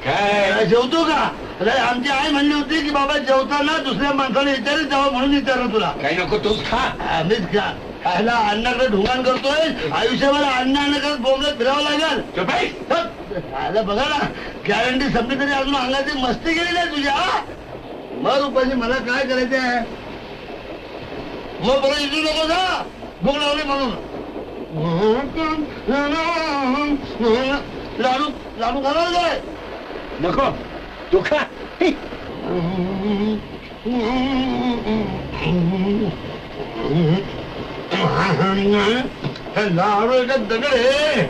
काय जेवतो का? अरे आमची आई म्हणली होती की बाबा जेवताना दुसऱ्या माणसाने विचारत जावं म्हणून विचारलं तुला. काही नको तूच खा. आम्हीच खा. खायला अन्नाकडे ढुंगाण करतोय. आयुष्यभर अन्न करत बोंबलत फिरावं लागेल. खायला बघा ना, गॅरंटी संपली तरी अजून अंगाची मस्ती गेली नाही तुझ्या. मग रुपाशी मला काय करायचं आहे? मग बरं इथू नको जा, भूक लावली म्हणून. लाडू लाडू खाणार काय? नको तू खा. लाडू एका दगड आहे.